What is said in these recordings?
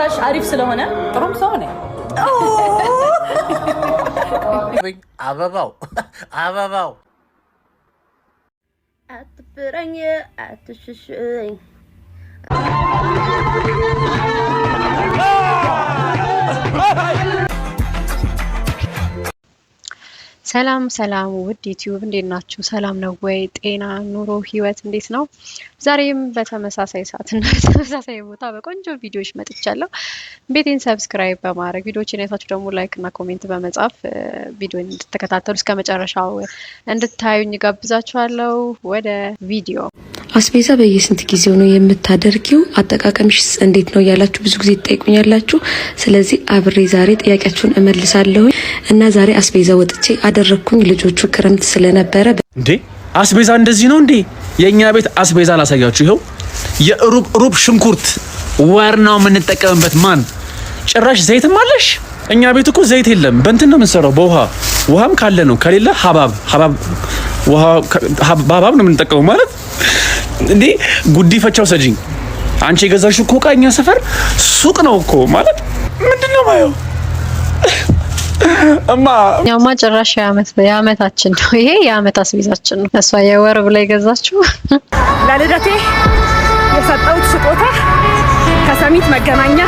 ጭራሽ አሪፍ ስለሆነ ጥሩም ሰው ነኝ። አበባው አትፍረኝ አትሽሽኝ ሰላም ውድ ዩቲዩብ እንዴት ናችሁ? ሰላም ነው ወይ? ጤና ኑሮ ህይወት እንዴት ነው? ዛሬም በተመሳሳይ ሰዓትና በተመሳሳይ ቦታ በቆንጆ ቪዲዮዎች መጥቻለሁ። ቤቴን ሰብስክራይብ በማድረግ ቪዲዮዎችን አይታችሁ ደግሞ ላይክ እና ኮሜንት በመጻፍ ቪዲዮን እንድትከታተሉ እስከ መጨረሻው እንድታዩኝ ጋብዛችኋለሁ። ወደ ቪዲዮ። አስቤዛ በየስንት ጊዜው ነው የምታደርጊው? አጠቃቀምሽስ እንዴት ነው ያላችሁ ብዙ ጊዜ ትጠይቁኛላችሁ። ስለዚህ አብሬ ዛሬ ጥያቄያችሁን እመልሳለሁ እና ዛሬ አስቤዛ ወጥቼ አደረኩኝ። ልጆቹ ክረምት ስለነበረ እንዴ አስቤዛ እንደዚህ ነው እንዴ? የኛ ቤት አስቤዛ ላሳያችሁ። ይሄው የሩብ ሽንኩርት ዋርናው የምንጠቀምበት ማን ጭራሽ ዘይትም አለሽ። እኛ ቤት እኮ ዘይት የለም። በእንትን ነው የምንሰራው፣ በውሃ ውሃም ካለ ነው፣ ከሌለ ሀባብ ውሃ ሀባብ ነው የምንጠቀመው ማለት እንዴ። ጉዲፈቻው ሰጂኝ አንቺ የገዛሽው እኮ እኛ ሰፈር ሱቅ ነው እኮ ማለት ምንድነው ማየው እማ ያማ ጭራሽ የዓመታችን ነው። ይሄ የዓመት አስቤዛችን ነው። እሷ የወር ብላ የገዛችው ለልደቴ የሰጠሁት ስጦታ ከሰሚት መገናኛ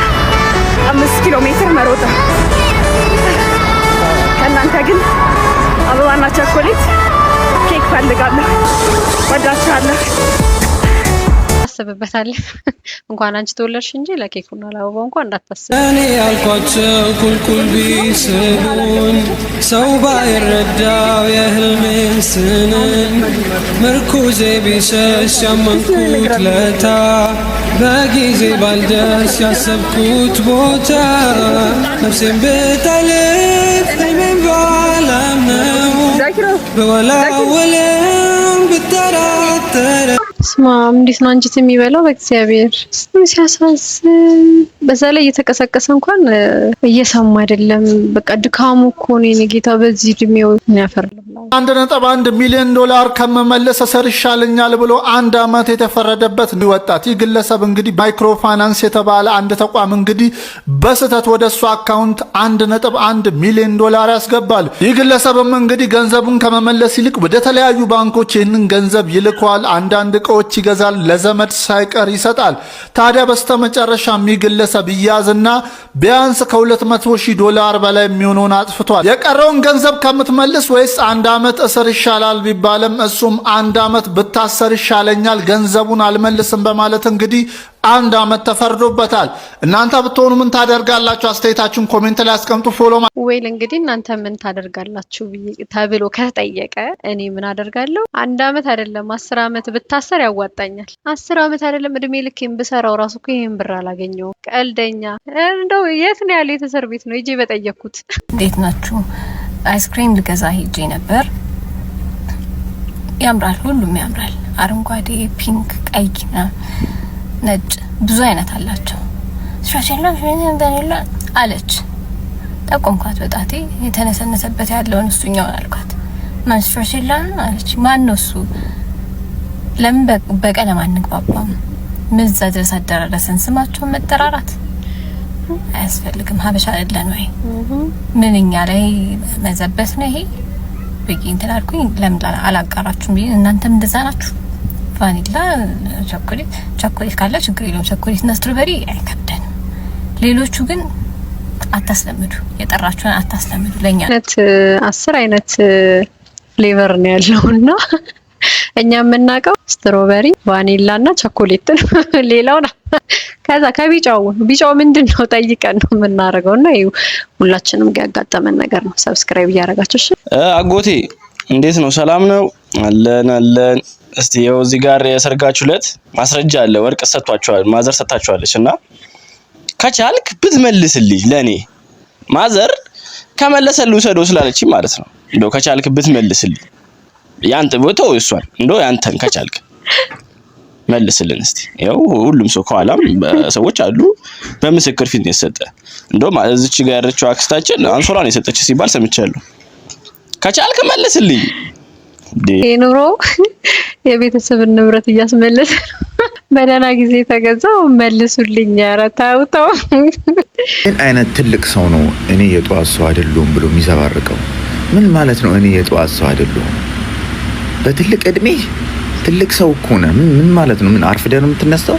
5 ኪሎ ሜትር መሮጥ። ከእናንተ ግን አበባና ቸኮሌት ኬክ ፈልጋለሁ። ወዳችኋለሁ። አስብበታለሁ። እንኳን አንቺ ተወለድሽ እንጂ ለኬኩና ለአበባው እንኳን እንዳታስብ። እኔ ያልኳቸው ኩልኩል ቢስቡኝ ሰው ባይረዳው የህልሜን ስንን ምርኩዜ ቢሸሽ ያመንኩት ለታ በጊዜ ባልደርስ ያሰብኩት ቦታ ነፍሴን ብጠልፍ ህልሜን ባላምነው በወላወለም ብጠራጠረ ስማም እንዴት ነው አንቺት የሚበላው? በእግዚአብሔር ሲያሳዝን። በዛ ላይ እየተቀሰቀሰ እንኳን እየሰማ አይደለም። በቃ ድካሙ እኮ ነው የኔ ጌታ። በዚህ እድሜው ያፈርልም 1.1 ሚሊዮን ዶላር ከመመለስ ሰርሻለኛል ብሎ 1 አመት የተፈረደበት ወጣት ይህ ግለሰብ እንግዲህ ማይክሮ ፋይናንስ የተባለ አንድ ተቋም እንግዲህ በስህተት ወደሱ አካውንት 1.1 ሚሊዮን ዶላር ያስገባል። ይህ ግለሰብም እንግዲህ ገንዘቡን ከመመለስ ይልቅ ወደ ተለያዩ ባንኮች ይህንን ገንዘብ ይልኳል። አንዳንድ እቃዎች ይገዛል፣ ለዘመድ ሳይቀር ይሰጣል። ታዲያ በስተመጨረሻ ግለሰብ ይያዝና ቢያንስ ከ200,000 ዶላር በላይ የሚሆነውን አጥፍቷል። የቀረውን ገንዘብ ከምትመልስ ወይስ 1 አመት እስር ይሻላል ቢባልም እሱም 1 አመት ብታሰር ይሻለኛል ገንዘቡን አልመልስም በማለት እንግዲህ 1 አመት ተፈርዶበታል። እናንተ ብትሆኑ ምን ታደርጋላችሁ? አስተያየታችሁን ኮሜንት ላይ አስቀምጡ። ፎሎ ወይል እንግዲህ እናንተ ምን ታደርጋላችሁ ተብሎ ከተጠየቀ እኔ ምን አደርጋለሁ? 1 አመት አይደለም 10 አመት ብታሰር ያዋጣኛል። 10 አመት አይደለም እድሜ ልኬን ብሰራው ራሱ እኮ ይሄን ብር አላገኘው። ቀልደኛ እንደው የት ነው ያለ የተሰር ቤት ነው ሂጄ በጠየኩት። እንዴት ናችሁ? አይስክሪም ልገዛ ሂጄ ነበር። ያምራል፣ ሁሉም ያምራል። አረንጓዴ፣ ፒንክ፣ ቀይና ነጭ ብዙ አይነት አላቸው። ስትራቸላ በኔላ አለች። ጠቆምኳት በጣቴ የተነሰነሰበት ያለውን እሱኛውን አልኳት። ማን ስትራቸላ አለች። ማን ነው እሱ? ለምን በቀለም አንግባባም? ምዛ ድረስ አደረሰን ስማቸውን መጠራራት አያስፈልግም። ሀበሻ አይደለን ወይ? ምንኛ ላይ መዘበት ነው ይሄ ብዬ እንትን አልኩኝ። ለምን አላጋራችሁም ብዬ እናንተም እንደዛ ናችሁ። ቫኒላ ቸኮሌት ካለ ችግር የለውም። ቸኮሌት እና ስትሮበሪ አይከብደንም። ሌሎቹ ግን አታስለምዱ፣ የጠራችሁን አታስለምዱ። ለኛ 10 አይነት ፍሌቨር ነው ያለውና እኛ የምናውቀው ስትሮበሪ፣ ቫኒላ እና ቸኮሌት ነው። ሌላው ከዛ ቢጫው ምንድነው ጠይቀን ነው የምናደርገውና ይኸው ሁላችንም ያጋጠመን ነገር ነው። ሰብስክራይብ እያደረጋችሁ እሺ። አጎቴ እንዴት ነው? ሰላም ነው? አለን። እስቲ ይኸው እዚህ ጋር የሰርጋችሁ ዕለት ማስረጃ አለ። ወርቅ ሰጥቷቸዋል፣ ማዘር ሰጥታቸዋለች እና ከቻልክ ብትመልስልኝ ለኔ ማዘር ከመለሰልኝ ሰዶ ስላለች ማለት ነው። እንደው ከቻልክ ብትመልስልኝ ያንተ ቦታው እሷን እንደው ያንተን ከቻልክ መልስልን እስቲ። ያው ሁሉም ሰው ከኋላም ሰዎች አሉ በምስክር ፊት ነው የሰጠ። እንደው እዚች ጋር ያረችው አክስታችን አንሶላ ነው የሰጠች ሲባል ሰምቻለሁ። ከቻልክ መልስልኝ። ኑሮ የቤተሰብ ንብረት እያስመለሰ በደህና ጊዜ ተገዛው መልሱልኝ። ኧረ ተው ተው። ምን አይነት ትልቅ ሰው ነው እኔ የጧት ሰው አይደለሁም ብሎ የሚዘባርቀው? ምን ማለት ነው እኔ የጧት ሰው አይደለሁም? በትልቅ እድሜ ትልቅ ሰው እኮ ነህ። ምን ማለት ነው? ምን አርፍደህ ነው የምትነሳው?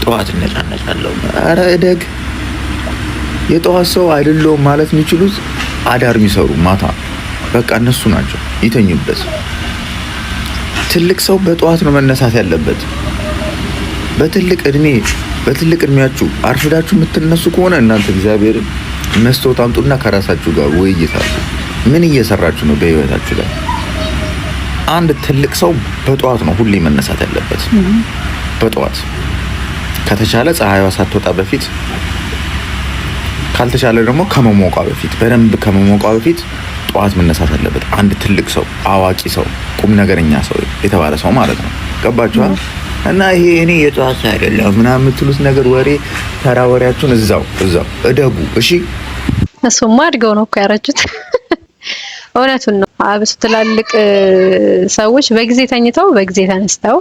ጧት እነጫነጫለሁ። ኧረ እደግ። የጧት ሰው አይደለሁም ማለት የሚችሉት አዳር የሚሰሩ ማታ በቃ እነሱ ናቸው። ይተኙበት። ትልቅ ሰው በጧት ነው መነሳት ያለበት። በትልቅ እድሜያችሁ አርፍዳችሁ የምትነሱ ከሆነ እናንተ እግዚአብሔርን መስታወት አምጡና ከራሳችሁ ጋር ውይይት አድርጉ። ምን እየሰራችሁ ነው በህይወታችሁ ላይ? አንድ ትልቅ ሰው በጧት ነው ሁሌ መነሳት ያለበት። በጧት ከተቻለ ፀሐይዋ ሳትወጣ በፊት፣ ካልተቻለ ደግሞ ከመሞቋ በፊት፣ በደንብ ከመሞቋ በፊት ጧት መነሳት አለበት። አንድ ትልቅ ሰው፣ አዋቂ ሰው፣ ቁም ነገረኛ ሰው የተባለ ሰው ማለት ነው። ገባችኋል? እና ይሄ እኔ የጧት ሰው አይደለም ምናምን የምትሉት ነገር ወሬ፣ ተራ ወሬያችሁን እዛው እደጉ። እሺ እሱማ አድገው ነው እኮ ያረጁት። እውነቱን ነው። አብሱ ትላልቅ ሰዎች በጊዜ ተኝተው በጊዜ ተነስተው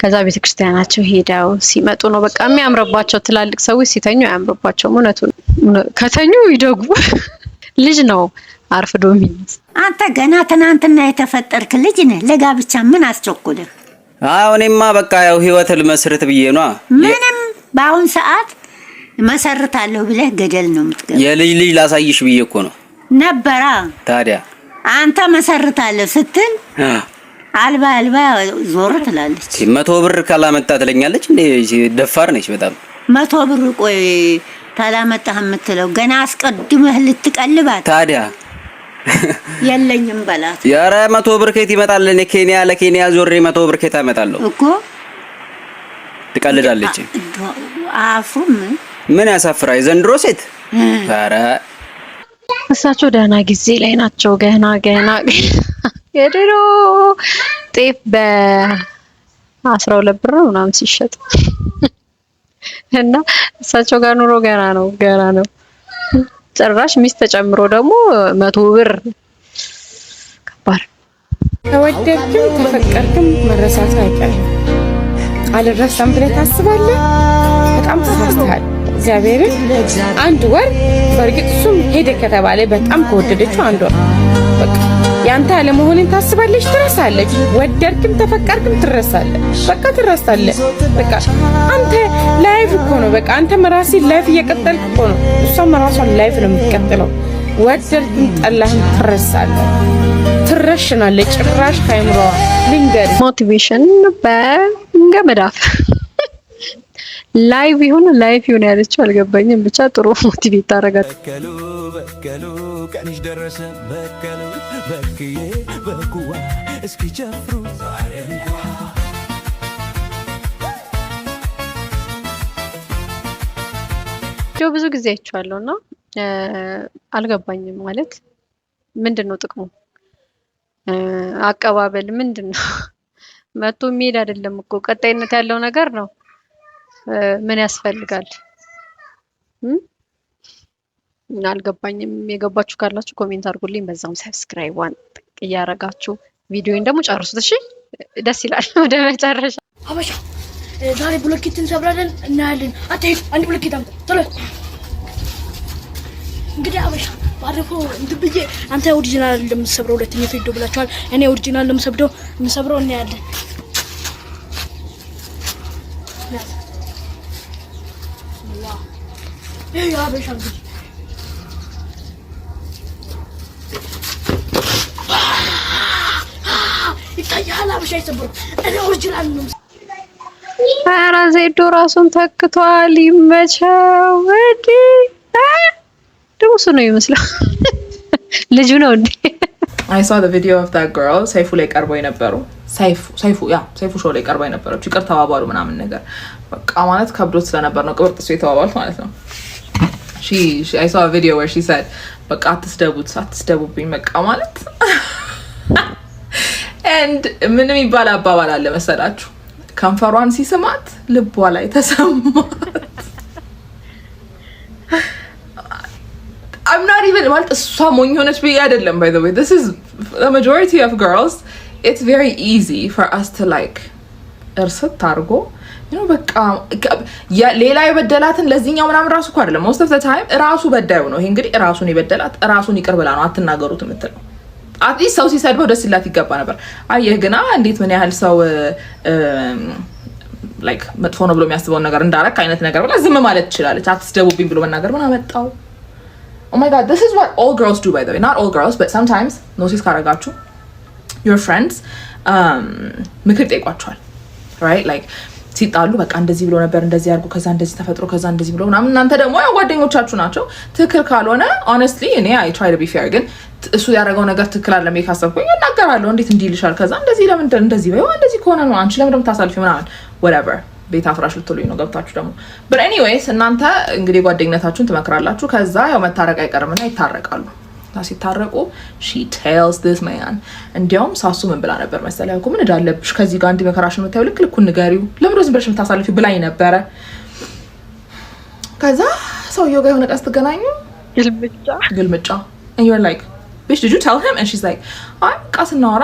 ከዛ ቤተክርስቲያናቸው ሄደው ሲመጡ ነው በቃ የሚያምርባቸው። ትላልቅ ሰዎች ሲተኙ አያምርባቸውም። እውነቱን ከተኙ ይደጉ። ልጅ ነው አርፍዶ የሚነሳ። አንተ ገና ትናንትና የተፈጠርክ ልጅ ነህ። ለጋብቻ ምን አስቸኩልህ? እኔማ በቃ ያው ህይወት ልመስርት ብዬ ነው። ምንም በአሁን ሰዓት መሰርታለሁ ብለህ ገደል ነው የምትገባው። የልጅ ላሳይሽ ብዬ እኮ ነው ነበራ። ታዲያ አንተ መሰርታለሁ ስትል አልባ ዞር ትላለች። 100 ብር ካላመጣ ትለኛለች። እንዴ ደፋር ነች በጣም። 100 ብር ቆይ ታላመጣህ የምትለው ገና አስቀድመህ ልትቀልባት። ታዲያ የለኝም በላት። ያረ 100 ብር ከየት ይመጣል? እኔ ለኬንያ ዞሬ 100 ብር ከየት አመጣለሁ እኮ። ትቀልዳለች። አፍሩም ምን ያሳፍራ የዘንድሮ ሴት። ኧረ እሳቸው ደህና ጊዜ ላይ ናቸው። ገና የድሮ ጤፍ በ12 ብር ምናምን ሲሸጥ እና እሳቸው ጋር ኑሮ ገና ነው። ጭራሽ ሚስት ተጨምሮ ደግሞ 100 ብር ከባድ። ተወደድክም ተፈቀርክም መረሳት አይቀርም። አልረሳም ብለህ ታስባለህ? በጣም ተሳስተሃል። እግዚአብሔርን አንድ ወር በእርግጥ እሱም ሄደ ከተባለ በጣም ከወደደችው አንድ ወር በቃ ያንተ አለመሆንን ታስባለች፣ ትረሳለች። ወደድክም ተፈቀርክም ትረሳለህ። በቃ ትረሳለህ። በቃ አንተ ላይፍ እኮ ነው። በቃ አንተ መራሲ ላይፍ እየቀጠልክ እኮ ነው። እሷም መራሷን ላይፍ ነው የምትቀጥለው። ወደድክም ጠላህም ትረሳለህ፣ ትረሽናለህ። ጭራሽ ካይምሮዋ ልንገር ሞቲቬሽን በገመዳፍ ላይቭ ይሁን ያለችው አልገባኝም። ብቻ ጥሩ ሞቲቬት ታረጋት። በከሉ ቀንሽ ደረሰ በክዬ በኩዋ እስኪ ጨፍሩ ብዙ ጊዜ አይቻለሁና አልገባኝም። ማለት ምንድነው ጥቅሙ? አቀባበል ምንድነው? መቶ የሚሄድ አይደለም እኮ ቀጣይነት ያለው ነገር ነው። ምን ያስፈልጋል? አልገባኝም። የገባችሁ ካላችሁ ኮሜንት አድርጉልኝ። በዛውም ሰብስክራይብ እያረጋችሁ ቪዲዮን ደግሞ ጨርሱት። እሺ ደስ ይላል። ወደ መጨረሻ አበሻ ዛሬ ብሎኬት እንሰብራለን እናያለን። አትሄድ አንድ ብሎኬት አምጣ ቶሎ። እንግዲህ አበሻ ባለፈው እንትን ብዬ አንተ ኦሪጂናል እንደምትሰብረው ሁለተኛ ቪዲዮ ብላችኋል። እኔ ኦሪጂናል እንደምሰብረው እናያለን። ይሄ አበሻ እንግዲህ ይታያል። አበሻ ይሰብረው እኔ ኦሪጂናል ነው። ኧረ ዜዶ ራሱን ተክቷል። ይመቸው እንዴ! ደውሱ ነው ይመስላል። ልጁ ነው እንዴ? I saw the video of that girl ሰይፉ ላይ ቀርበው የነበሩ ሰይፉ ሾው ላይ ቀርበው የነበረው ይቅር ተባባሉ ምናምን ነገር በቃ ማለት ከብዶት ስለነበር ነው ቅብርጥሱ የተባባሉት ማለት ነው። I saw a video where she said በቃ አትስደቡብኝ በቃ ማለት and ምን የሚባል አባባል አለ መሰላችሁ? ከንፈሯን ሲስማት ልቧ ላይ ተሰማት። I'm not even ማለት እሷ ሞኝ ሆነች ብዬ አይደለም። by the way, this is the majority of girls. It's very easy for us to like እርስት አድርጎ በቃ ሌላ የበደላትን ለዚህኛው ምናምን ራሱ እኮ አይደለም most of the time ራሱ በዳዩ ነው። ይሄ እንግዲህ ራሱን የበደላት ራሱን ይቅር ብላ ነው አትናገሩት የምትለው። አትሊስት ሰው ሲሰድበው ደስ ይላት ይገባ ነበር። አየህ ግና እንዴት ምን ያህል ሰው ላይክ መጥፎ ነው ብሎ የሚያስበው ነገር እንዳረክ አይነት ነገር ብላ ዝም ማለት ትችላለች። አትስደቡብኝ ብሎ መናገር ምን አመጣው? Oh my god, this is what all girls do by the way. Not all girls, but sometimes notice ካረጋችሁ your friends ምክር ጠይቋቸዋል right like ሲጣሉ በቃ እንደዚህ ብሎ ነበር እንደዚህ ያርጉ ከዛ እንደዚህ ተፈጥሮ ከዛ እንደዚህ ብሎ ምናምን እናንተ ደግሞ ያው ጓደኞቻችሁ ናቸው ትክክል ካልሆነ honestly እኔ I try to be fair ግን እሱ ያደረገው ነገር ትክክል አይደለም ካሰብኩኝ እናገራለሁ እንዴት እንዲህ ይልሻል ከዛ እንደዚህ ለምን እንደዚህ በይው እንደዚህ ከሆነ ነው አንቺ ለምን እንደምታሳልፊ ምናምን whatever ቤት አፍራሽ ልትሉኝ ነው ገብታችሁ ደግሞ but anyways እናንተ እንግዲህ ጓደኝነታችሁን ትመክራላችሁ ከዛ ያው መታረቅ አይቀርምና ይታረቃሉ ሲታረቁ she tells this man እንዲያውም ሳሱ ምን ብላ ነበር መሰለህ እኮ ምን እንዳለብሽ ከዚህ ጋር እንዲ መከራሽን መታየው ልክ ልኩን ንገሪው ለምን ዝም ብለሽ የምታሳልፊ ብላኝ ነበረ ከዛ ሰውየው ጋር የሆነ ቀን ስትገናኙ ግልምጫ and you're like bitch did you tell him and she's like አይ ቃስናወራ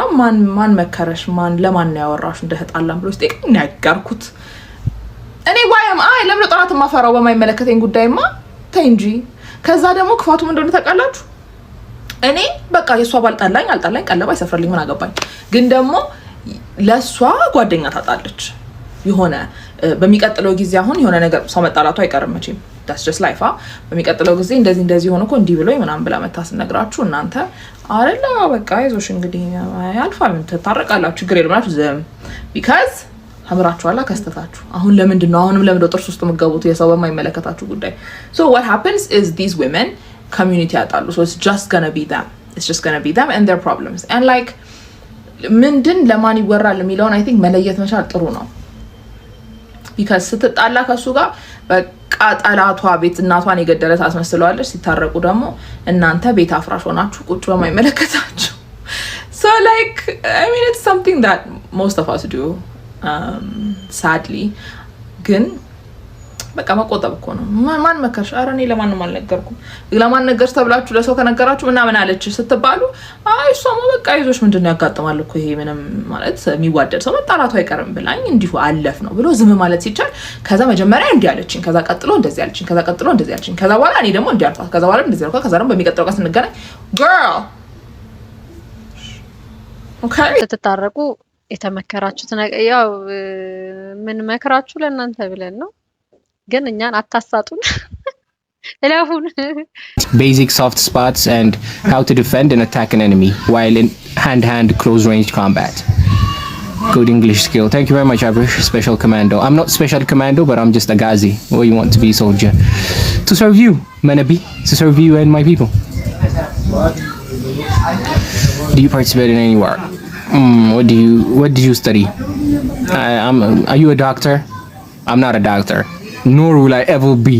ማን መከረሽ ማን ለማን ነው ያወራሽ እንደተጣላም ብሎ ሲጠይቅ ነገርኩት እኔ ዋይም አይ ለምን ጠራት ማፈራው በማይመለከተኝ ጉዳይማ ተይ እንጂ ከዛ ደግሞ ክፋቱ ምን እንደሆነ ታውቃላችሁ እኔ በቃ የሷ ባልጣላኝ አልጣላኝ ቀለባ ይሰፍርልኝ ምን አገባኝ ግን ደግሞ ለሷ ጓደኛ ታጣለች የሆነ በሚቀጥለው ጊዜ አሁን የሆነ ነገር ሰው መጣላቱ አይቀርም መቼም that's just life በሚቀጥለው ጊዜ እንደዚህ ሆነ እኮ እንዲህ ብሎኝ ምናምን ብላ መታስ ነግራችሁ እናንተ አይደለ በቃ አይዞሽ እንግዲህ ያልፋል ተታረቃላችሁ ችግር የለምናችሁ ዘም because አምራችኋላ ከስተታችሁ አሁን ለምንድን ነው አሁንም ለምን ጥርስ ውስጥ መገቡት የሰው በማይመለከታችሁ ጉዳይ so what happens is these women community ያጣሉ so it's just gonna be them and their problems and like ምንድን ለማን ይወራል የሚለውን I think መለየት መቻል ጥሩ ነው because ስትጣላ ከሱ ጋር በቃ ጠላቷ ቤት እናቷን የገደለት አስመስለዋለች ሲታረቁ ደግሞ እናንተ ቤት አፍራሽ ሆናችሁ ቁጭ በማይመለከታችሁ so like I mean it's something that most of us do sadly ግን በቃ መቆጠብ እኮ ነው ማን መከርሽ አረኔ ለማንም አልነገርኩም ለማን ነገርሽ ተብላችሁ ለሰው ከነገራችሁ ምን አለች ስትባሉ አይ እሷማ በቃ ይዞሽ ምንድነው ያጋጥማል እኮ ይሄ ምንም ማለት የሚዋደድ ሰው መጣላቱ አይቀርም ብላኝ እንዲሁ አለፍ ነው ብሎ ዝም ማለት ሲቻል ከዛ መጀመሪያ እንዲህ አለችኝ ከዛ ቀጥሎ እንደዚህ አለችኝ ከዛ ቀጥሎ እንደዚህ አለችኝ ከዛ በኋላ እኔ ደግሞ እንዲህ አልኳት ከዛ በኋላ እንደዚህ አልኳት ከዛ ደግሞ በሚቀጥለው ቀን ስንገናኝ girl okay ተታረቁ የተመከራችሁት ነገር ያው ምን መከራችሁ ለእናንተ ብለን ነው ግን እኛን አታሳጡን እላሁን basic soft spots and how to defend and attack an enemy while in hand close range combat good English skill thank you very much Abrish special commando I'm not special commando but I'm just a Ghazi or you want to be soldier to serve you Manabi to serve you and my people do you participate in any work what do you study are you a doctor I'm not a doctor nor will I ever be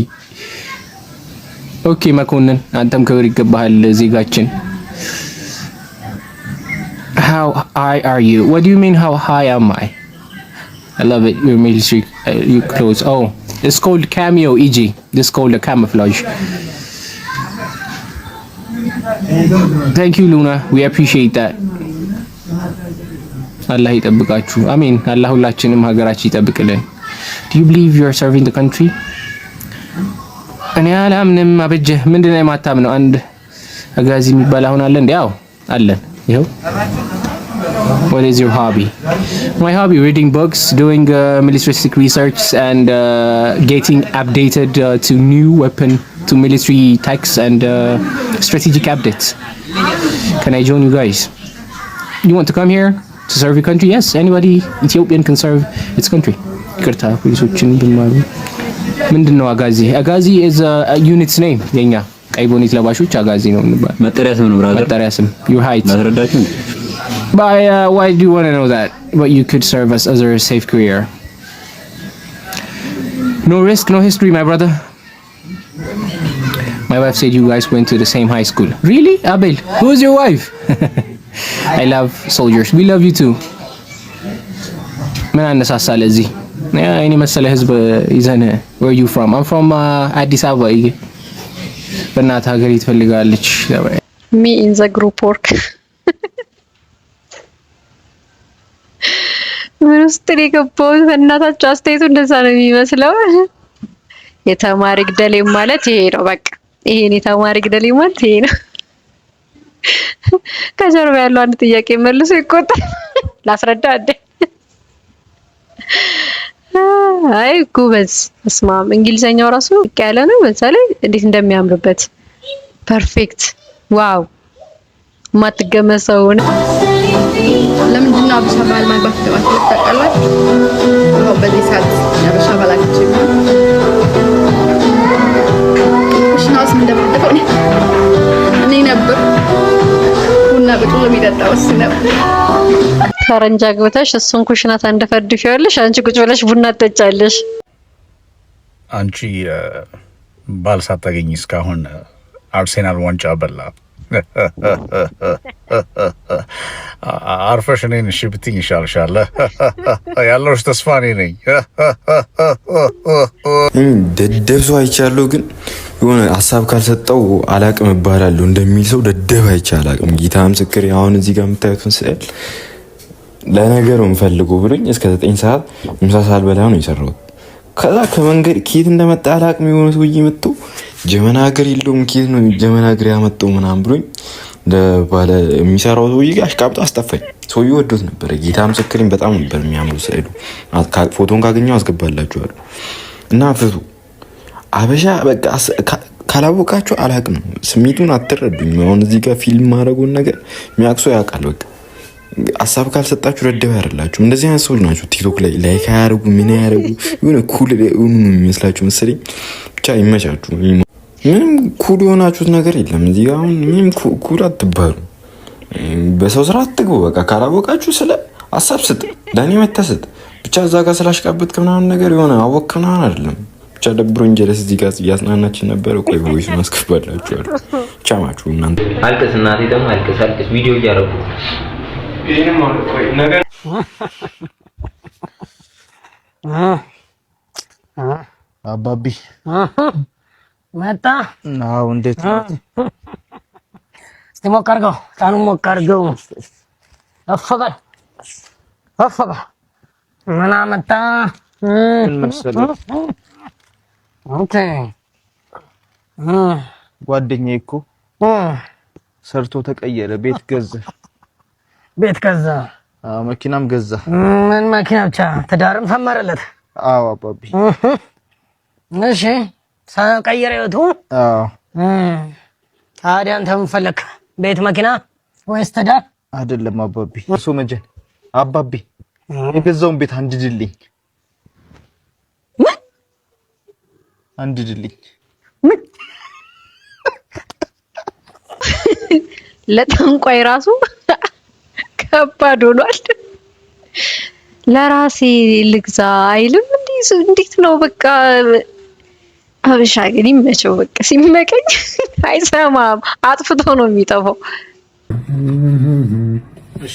okay መኮንን አንተም ክብር ይገባሃል ዜጋችን how high are you what do you mean how high am I love it your military your clothes oh it's called cameo EG this is called a camouflage thank you Luna we appreciate that አላህ ይጠብቃችሁ አሜን አላህ ሁላችንም ሀገራችን ይጠብቅልን do you believe you are serving the country እኔ አላምንም አበጀ ምንድነው የማታምነው አንድ አጋዚ የሚባል አሁን አለ እንዴ አዎ አለን ይሄው what is your hobby my hobby reading books doing militaristic research and getting updated to new weapon to military techs and strategic updates can I join you guys you want to come here to serve your country yes anybody Ethiopian can serve its country ይቅርታ ፖሊሶችን ብማሩ ምንድነው አጋዚ is a unit's name የኛ ቀይ ቦኔት ለባሾች አጋዚ ነው እንባል መጠሪያ ስም ነው ብራዘር መጠሪያ ስም your height ማስረዳችሁ by why do you want to know that but you could serve us as a safe career no risk no history my brother my wife said you guys went to the same high school really Abel who's your wife I love soldiers we love you too ምን አነሳሳለ እዚህ እኔ መሰለ ህዝብ ይዘን where you from I'm from አዲስ አበባ በእናት ሀገር ይፈልጋለች me in the group work ምን ውስጥ ነው የገባሁት? በእናታችሁ አስተያየቱ እንደዛ ነው የሚመስለው። የተማሪ ግደሌ ማለት ይሄ ነው። በቃ ይሄን የተማሪ ግደሌ ማለት ይሄ ነው። ከጀርባ ያለው አንድ ጥያቄ መልሶ ይቆጣል። ላስረዳ እንዴ? አይ ጉበዝ እስማም እንግሊዘኛው ራሱ ያለ ነው። በዛ ላይ እንዴት እንደሚያምርበት ፐርፌክት ዋው ማትገመሰው ነው። ለምንድን ነው አበሻ ባል ማግባት ተባለ ተቀላችሁ? ነው በዚህ ሰዓት አበሻ ባላችሁ ኩሽናውስ ምን እንደምትደፈው እኔ ነበር ቡና በጥሎ የሚጠጣው እሱ ነበር። ፈረንጅ አግብተሽ እሱን ኩሽና ታንደፈድፊያለሽ፣ አንቺ ቁጭ ብለሽ ቡና ትጠጫለሽ። አንቺ ባል ሳታገኝ እስካሁን አርሴናል ዋንጫ በላ። አርፈሽ እኔን እሺ ብትይኝ ይሻልሻል። ያለውሽ ተስፋ እኔ ነኝ። ደደብ ሰው አይቻለሁ፣ ግን የሆነ ሀሳብ ካልሰጠው አላቅም እባላለሁ እንደሚል ሰው ደደብ አይቼ አላቅም። ጌታ ምስክር። አሁን እዚህ ጋር የምታዩትን ስዕል ለነገሩ የምፈልገው ብሎኝ እስከ 9 ሰዓት ምሳ ሳልበላ ነው የሰራሁት። ከዛ ከመንገድ ኬት እንደመጣ አላቅም የሆነ ሰውዬ መጥቶ ጀመና ሀገር የለውም ኬት ነው ጀመና ሀገር ያመጣው ምናምን ብሎኝ ባለ የሚሰራው ሰውዬ ጋር አሽቃብጦ አስጠፋኝ። ሰውዬው ወዶት ነበረ። ጌታ ምስክሬን በጣም ነበር የሚያምሩ ስዕሉ። ፎቶን ካገኘው አስገባላችኋለሁ። እና ፍቱ አበሻ በቃ ካላወቃችሁ አላቅም፣ ስሜቱን አትረዱኝ። አሁን እዚህ ጋር ፊልም ማድረጉን ነገር የሚያቅሶ ያውቃል። በቃ ሀሳብ ካልሰጣችሁ ረደብ አይደላችሁም። እንደዚህ አይነት ሰዎች ናቸው ቲክቶክ ላይ ላይክ አያደርጉ ምን ያደርጉ የሆነ ኩል ሆኑ ነው የሚመስላችሁ መሰለኝ። ብቻ ይመቻችሁ። ምንም ኩል የሆናችሁት ነገር የለም እዚህ ጋር። አሁን ምንም ኩል አትባሉ፣ በሰው ስራ አትግቡ። በቃ ካላወቃችሁ ስለ ሀሳብ ስጥ፣ ለእኔ መተስጥ ብቻ። እዛ ጋር ስላሽቃበጥክ ምናምን ነገር የሆነ አወቅ ምናምን አይደለም። ብቻ ደብሮኝ ጀለስ እዚህ ጋር እያጽናናችን ነበረ። ቆይ ቮይስ ማስገባላችኋለሁ። ቻማችሁ እናንተ። አልቅስ እናቴ ደግሞ አልቅስ ቪዲዮ እያደረጉ ይሄንም ማለት ቆይ ነገር አባቢ መጣ። አዎ እንዴት እስቲ ሞቅ አድርገው፣ ጣኑን ሞቅ አድርገው። አፈበል ምን አመጣ? ምን መሰለህ ኦኬ ጓደኛዬ እኮ ሰርቶ ተቀየረ፣ ቤት ገዛ፣ መኪናም ገዛ። ምን መኪና ብቻ ትዳርም ሰመረለት? አዎ አባቢ። እሺ ቀየረ ህይወቱ? አዎ። ታዲያ አንተ ምን ፈለክ? ቤት መኪና ወይስ ትዳር? አይደለም አባቢ። እሱ መጀን አባቢ የገዛውን ቤት አንድድልኝ። ምን አንድድልኝ? ምን ለጠንቋይ ራሱ ከባድ ሆኗል። ለራሴ ልግዛ አይልም። እንዴት ነው? በቃ አበሻ ግን ይመቸው። በቃ ሲመቀኝ አይሰማም፣ አጥፍቶ ነው የሚጠፋው።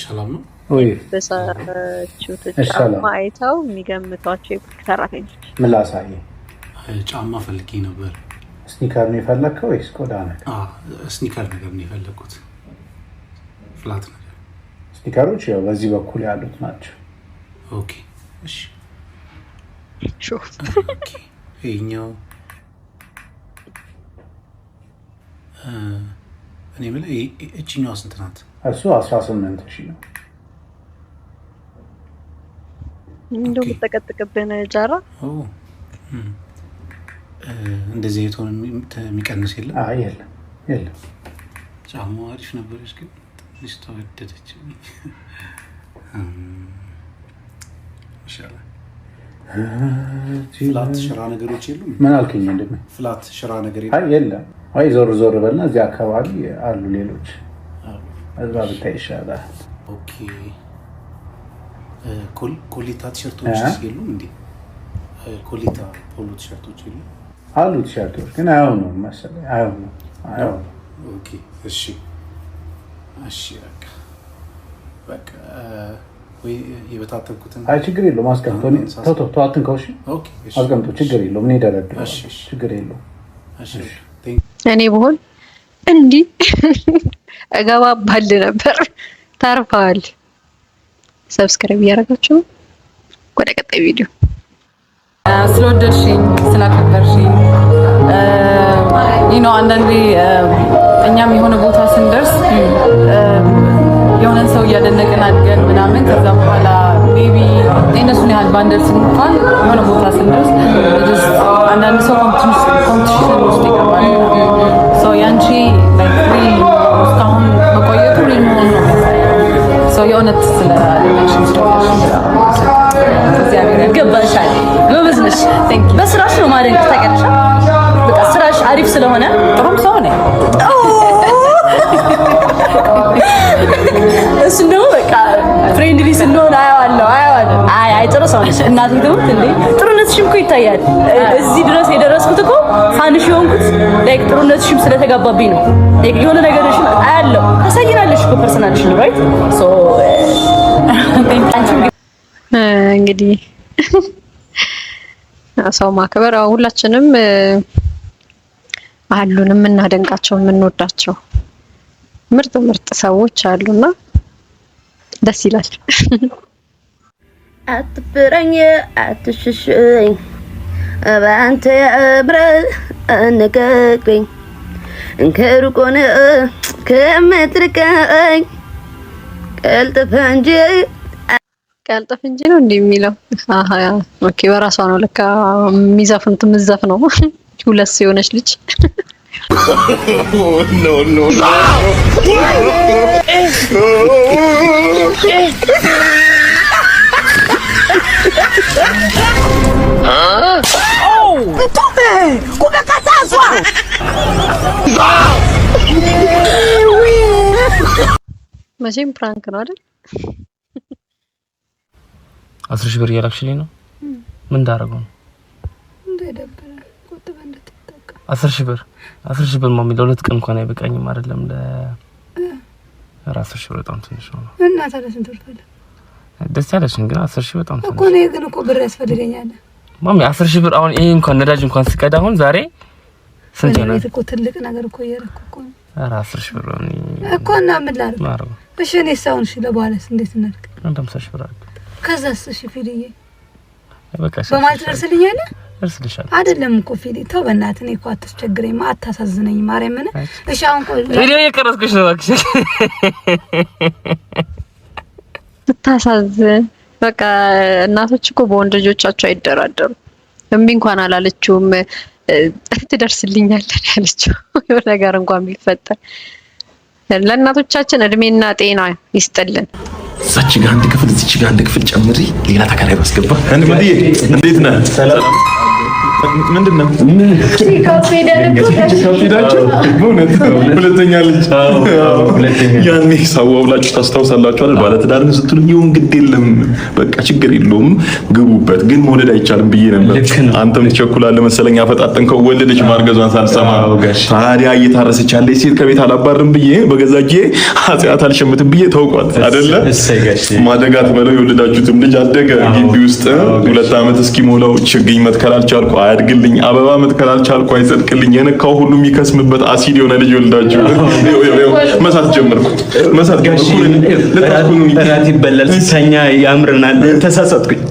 ሰላም ነው ወይ? በሳቹት ጫማ አይተው የሚገምቷቸው የቡቲክ ሰራተኞች። ምን ላሳይ? ጫማ ፈልጌ ነበር። ስኒከር ነው የፈለግከው ወይስ ቆዳ ነገር? ስኒከር ነገር ነው የፈለግኩት። ፍላት ነገር። ስኒከሮች ያው በዚህ በኩል ያሉት ናቸው። ኦኬ እሺ። ኦኬ ይሄኛው እኔ የምልህ እቺኛዋ ስንት ናት? እሱ 18,000 ነው። እንደው ተቀጥቀብን ጃራ። እንደዚህ የቶን የሚቀንስ የለም? አይ የለም። ጫማው አሪፍ ነበረች ግን ትንሽ ተወደደች። ይሻላል። ፍላት ሽራ ነገሮች የሉም? ምን አልከኝ? እንደም ፍላት ሽራ ነገር የለም? አይ የለም። አይ ዞር በልና እዚህ አካባቢ አሉ ሌሎች። እዛ ብታይ ይሻላል። ኦኬ። ኮሊታ ቲሸርቶች የሉም እንዴ? ኮሊታ ፖሎ ቲሸርቶች የሉም? አሉ ቲሸርቶች ግን አይሆኑም መሰለኝ። አይሆኑም። ኦኬ እሺ በቃ ወይ የበታተንኩትን። አይ ችግር የለውም አስቀምጦ ተው አትንካው። እሺ አስቀምጦ ችግር የለውም። እኔ ደረድረዋለሁ። ችግር የለውም። እኔ ብሆን እንዲህ እገባባል ነበር። ታርፈዋል። ሰብስክራይብ እያደረጋችሁ ወደ ቀጣይ ቪዲዮ ስለወደድሽኝ ስላከበርሽኝ አንዳንዴ እኛም የሆነ ቦታ ስንደርስ የሆነን ሰው እያደነቅን አድገን ምናምን ከዛ በኋላ ሜቢ እነሱን ያህል ባንደርስ እንኳን የሆነ ቦታ ስንደርስ አንዳንድ ሰው ኮምፒቲሽን ውስጥ ይገባል። ያንቺ እስካሁን መቆየቱ ሊሆን ነው የእውነት ስለአደነቅሽኝ እግዚአብሔር ይገባሻል። ጎበዝ ነሽ። በስራሽ ነው ማደንቅ ታውቂያለሽ። በቃ ስራሽ አሪፍ ስለሆነ ጥሩም ሰው ነኝ። እሱ ነው በቃ ፍሬንድሊ ስንሆን አያዋለሁ። አይ ጥሩ ሰው ነሽ። እናቴ ትሙት እንዴ ጥሩነትሽም እኮ ይታያል። እዚህ ድረስ የደረስኩት እኮ ፋንሽ የሆንኩት ላይክ ጥሩነትሽም ስለተጋባብኝ ነው። ላይክ የሆነ ነገርሽ አያለሁ። ታሳይናለሽ እኮ ፐርሰናልሽን ራይት ሶ እንግዲህ ሰው ማክበር ሁላችንም አሉን የምናደንቃቸው የምንወዳቸው ምርጥ ሰዎች አሉና ደስ ይላል። አትፍረኝ አትሽሽኝ በአንተ አብረህ አነጋግረኝ ከሩቅ ሆነህ ከምትርቀኝ ቀልጥፍ እንጂ ነው እንደሚለው። ኦኬ በራሷ ነው ለካ የሚዘፍኑት የምትዘፍነው ሁለት የሆነች ልጅ ኖ መቼም ፕራንክ ነው አይደል? 10 ሺህ ብር እያላክሽልኝ ነው? ምን እንዳደረገው ነው? 10 ሺህ ብር ማሚ ለሁለት ቀን እንኳን አይበቃኝም አይደለም ለ10 ሺህ ብር በጣም ትንሽ ነው። እና ታዲያ ስንት ብር ፈለ? ደስ ያለሽን ግን 10 ሺህ በጣም ትንሽ እኮ ነው። ግን እኮ ብር ያስፈልገኛል ማሚ። 10 ሺህ ብር አሁን ይሄ እንኳን ነዳጅ እንኳን ስቀዳ አሁን ዛሬ ስንት ነው? እኮ ትልቅ ነገር እኮ እየረኩ እኮ ነው። ኧረ 10 ሺህ ብር ነው እኮ እና ምን ላድርግ? እሺ እኔ ሳውን እሺ ለበኋላስ እንዴት እናድርግ? አንተም 10 ሺህ ብር አድርግ። ከዛስ እሺ ፊልዬ በቃ በማለት ደርስልኛለህ እርስልሻለሁ አይደለም እኮ ፊሊ ተው በእናትህ። እኔ እኮ አታስቸግረኝ አታሳዝነኝ ማርያምን። እሺ አሁን ቆይ ቪዲዮ እየቀረጽኩሽ ነው እባክሽ። ስታሳዝን በቃ እናቶች እኮ በወንድ ልጆቻቸው አይደራደሩ። እምቢ እንኳን አላለችውም ትደርስልኛለህ ያለችው የሆነ ነገር እንኳን ቢፈጠር። ለእናቶቻችን እድሜና ጤና ይስጥልን። እዛች ጋር አንድ ክፍል እዚች ጋር አንድ ክፍል ጨምሪ፣ ሌላ ተከራይ ባስገባ። እንዴት ነህ? ሰላም ምንድነው? ካፌ ዳችሁ በእውነት ሁለተኛ ልጅ ያኔ ሳዋው ብላችሁ ታስታውሳላችሁ አይደል? ባለትዳርን ስትሉ ይሁን ግድ የለም በቃ ችግር የለውም ግቡበት፣ ግን መውለድ አይቻልም ብዬ ነበር። አንተም ትቸኩላለህ መሰለኝ። አፈጣጠንከው ወለደች ማርገዟን ሳልሰማ። ታዲያ እየታረሰች ያለች ሴት ከቤት አላባርም ብዬ በገዛ እጄ ኃጢአት አልሸምትም ብዬ ተውቋት አይደለ? ማደጋት በለው የወለዳችሁትም ልጅ አደገ ግቢ ውስጥ 2 ዓመት እስኪሞላው ችግኝ መትከል አልቻልኩ አያድግልኝ፣ አበባ መትከል አልቻልኩ አይጸድቅልኝ፣ የነካው ሁሉ የሚከስምበት አሲድ የሆነ ልጅ ወልዳችሁ መሳት ጀመርኩ። እራት ይበላል ሲተኛ ያምርናል። ተሳሳትኩኝ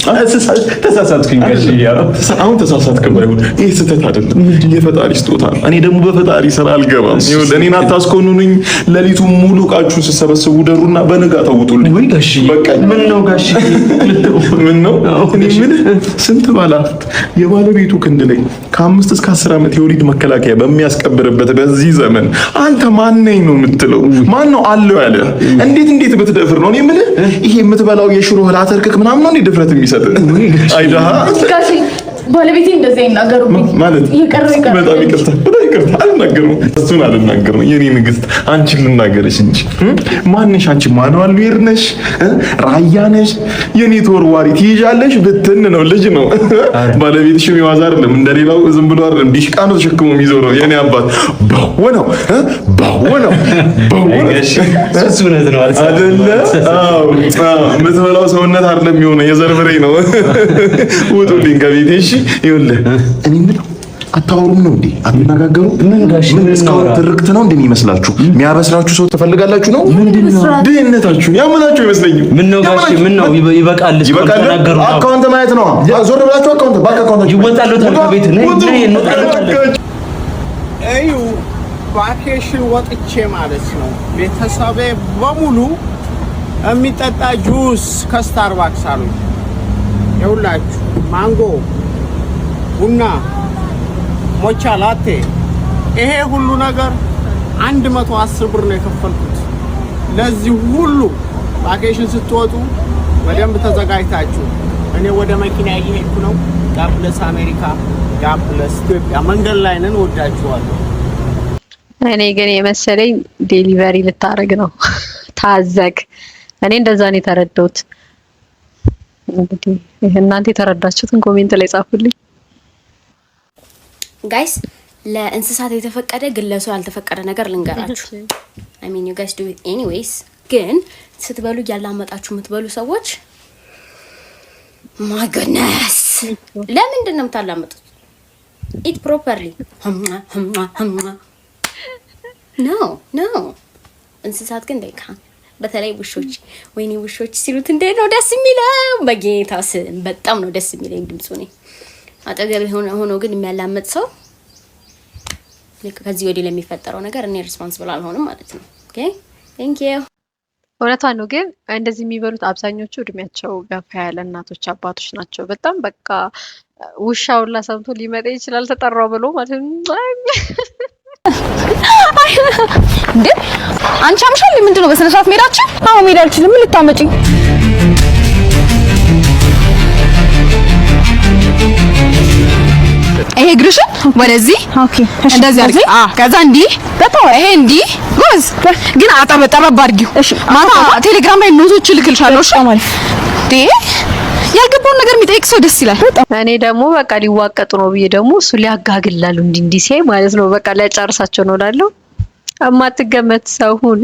አሁን ተሳሳትክ ባይሆን ይሄ ስህተት አይደለም፣ የፈጣሪ ስጦታ ነው። እኔ ደግሞ በፈጣሪ ስራ አልገባም። እኔን አታስኮኑኝ። ሌሊቱን ሙሉ ዕቃችሁን ስሰበስቡ ደሩና በነጋ ተውጡልኝ። በቃ ምን ነው ጋሽ ምን ነው እኔ ምን ስንት ባላፍት የባለቤቱ ክንድ ላይ ከ5 እስከ 10 ዓመት የወሊድ መከላከያ በሚያስቀብርበት በዚህ ዘመን አንተ ማን ነኝ ነው የምትለው? ማን ነው አለው ያለ? እንዴት ብትደፍር ነው? እኔ ምን ይሄ የምትበላው የሽሮ እህል አተርክክ ምናምን ነው ድፍረት የሚሰጥ? አይዳሃ ጋሽ ባለቤቴ እንደዚህ አይናገሩብኝ ማለት በጣም ይቅርታ አልናገርም። እሱን አልናገርም። የኔ ንግስት አንቺን ልናገርሽ እንጂ ማንሽ አንቺ ማንዋል ዌር ነሽ? ራያ ነሽ? የኔ ተወርዋሪ ትይዣለሽ ብትን ነው ልጅ ነው። ባለቤትሽ የሚዋዛ አይደለም፣ እንደሌላው ዝም ብሎ አይደለም። ዲሽቃ ነው ተሸክሞ የሚዞረው የኔ አባት። ባወነው እሱ እውነት ነው አይደለ? አዎ የምትበላው ሰውነት አይደለም የሆነ የዘር ፍሬ ነው። ውጡልኝ ከቤቴ እሺ። ይኸውልህ እኔ የምለው አታወሩም ነው እንዴ? አትነጋገሩ? ምን እስካሁን ትርክት ነው እንደሚመስላችሁ? የሚያበስራችሁ ሰው ትፈልጋላችሁ ነው? ድህነታችሁ ያመናችሁ አይመስለኝም። ምን ነው ጋሽ ምን ነው ይበቃል። ተናገሩ። አካውንት ማየት ነው። ዞር ብላችሁ አካውንት ባንክ አካውንት ይወጣሉ። ከቤት ነይ እዩ ቫኬሽን ወጥቼ ማለት ነው ቤተሰቤ በሙሉ የሚጠጣ ጁስ ከስታርባክስ አሉ። ይኸውላችሁ ማንጎ፣ ቡና፣ ሞቻ ላቴ ይሄ ሁሉ ነገር 110 ብር ነው የከፈልኩት። ለዚህ ሁሉ ቫኬሽን ስትወጡ በደንብ ተዘጋጅታችሁ። እኔ ወደ መኪና እየሄድኩ ነው። ጋብለስ አሜሪካ፣ ጋብለስ ኢትዮጵያ። መንገድ ላይ ነን። ወዳችኋለሁ። እኔ ግን የመሰለኝ ዴሊቨሪ ልታረግ ነው። ታዘግ። እኔ እንደዛ ነው የተረዳሁት። እንግዲህ እናንተ የተረዳችሁትን ኮሜንት ላይ ጻፉልኝ። ጋይስ ለእንስሳት የተፈቀደ ግን ለሰው ያልተፈቀደ ነገር ልንገራችሁ። I mean you guys do it anyways። ግን ስትበሉ ያላመጣችሁ የምትበሉ ሰዎች my goodness ለምንድን ነው የምታላምጡት? eat properly። no እንስሳት ግን they can't። በተለይ ውሾች ወይኔ ውሾች ሲሉት እንዴት ነው ደስ የሚለው! በጌታ ስም በጣም ነው ደስ የሚለኝ ድምጹ ነው። አጠገብ ሆኖ ግን የሚያላምጥ ሰው ከዚህ ወዲህ ለሚፈጠረው ነገር እኔ ሪስፖንሲብል አልሆንም ማለት ነው። ኦኬ ቴንክ ዩ። እውነቷን ነው። ግን እንደዚህ የሚበሉት አብዛኞቹ እድሜያቸው ገፋ ያለ እናቶች አባቶች ናቸው። በጣም በቃ ውሻውላ ሰምቶ ሊመጣ ይችላል ተጠራው ብሎ ማለት ነው። እንዴ አንቺ አምሻል ምንድነው? በስነ ስርዓት ሜዳችን? አዎ ሜዳችን ምን ልታመጪ? ይሄ ግርሽን ወደዚህ ኦኬ፣ እንደዚህ አድርጊ። ከዛ እንዲህ ይሄ እንዲህ ጎዝ ግን አጠበጠበብ አድርጊው። ማታ ቴሌግራም ላይ ኖቶች ልክልሻለሁ። እሺ ማለት ያልገባውን ነገር የሚጠይቅ ሰው ደስ ይላል። እኔ ደግሞ በቃ ሊዋቀጡ ነው ብዬ ደግሞ እሱ ሊያጋግላሉ እንዲህ ሲያይ ማለት ነው በቃ ሊያጨርሳቸው ነው እላለሁ። አማትገመት ሰው ሁን።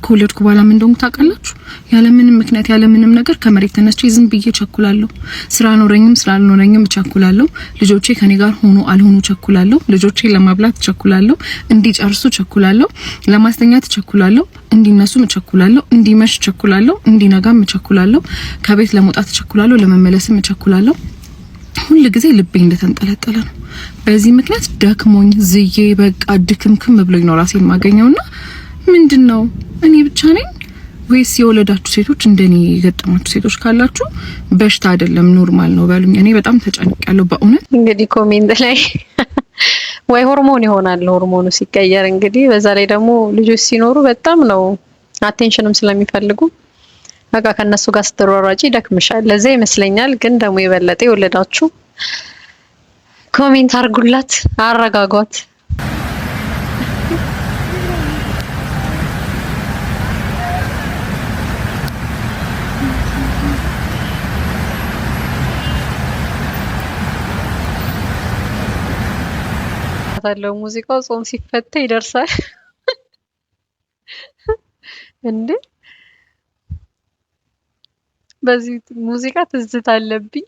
ከወለድኩ በኋላ ምን እንደሆነ ታውቃላችሁ? ያለምንም ምክንያት ያለምንም ነገር ከመሬት ተነስቼ ዝም ብዬ ቸኩላለሁ። ስራ ኖረኝም ስላልኖረኝም ቸኩላለሁ። ልጆቼ ከኔ ጋር ሆኖ አልሆኑ ቸኩላለሁ። ልጆቼ ለማብላት ቸኩላለሁ። እንዲጨርሱ ቸኩላለሁ። ለማስተኛት ቸኩላለሁ። እንዲነሱ ቸኩላለሁ። እንዲመሽ ቸኩላለሁ። እንዲነጋም ቸኩላለሁ። ከቤት ለመውጣት ቸኩላለሁ። ለመመለስም ቸኩላለሁ። ሁሉ ጊዜ ልቤ እንደተንጠለጠለ ነው። በዚህ ምክንያት ደክሞኝ ዝዬ በቃ ድክምክም ብሎኝ ነው ራሴን ማገኘውና ምንድነው እኔ ብቻ ነኝ ወይስ የወለዳችሁ ሴቶች እንደኔ የገጠማችሁ ሴቶች ካላችሁ በሽታ አይደለም ኖርማል ነው በሉኝ። እኔ በጣም ተጨንቄያለሁ በእውነት። እንግዲህ ኮሜንት ላይ ወይ ሆርሞን ይሆናል ሆርሞኑ ሲቀየር እንግዲህ በዛ ላይ ደግሞ ልጆች ሲኖሩ በጣም ነው አቴንሽንም ስለሚፈልጉ በቃ ከነሱ ጋር ስትሯሯጪ ይደክምሻል። ለዛ ይመስለኛል። ግን ደግሞ የበለጠ የወለዳችሁ ኮሜንት አርጉላት፣ አረጋጓት። ታለው ሙዚቃው ጾም ሲፈታ ይደርሳል እንዴ! በዚህ ሙዚቃ ትዝታ አለብኝ።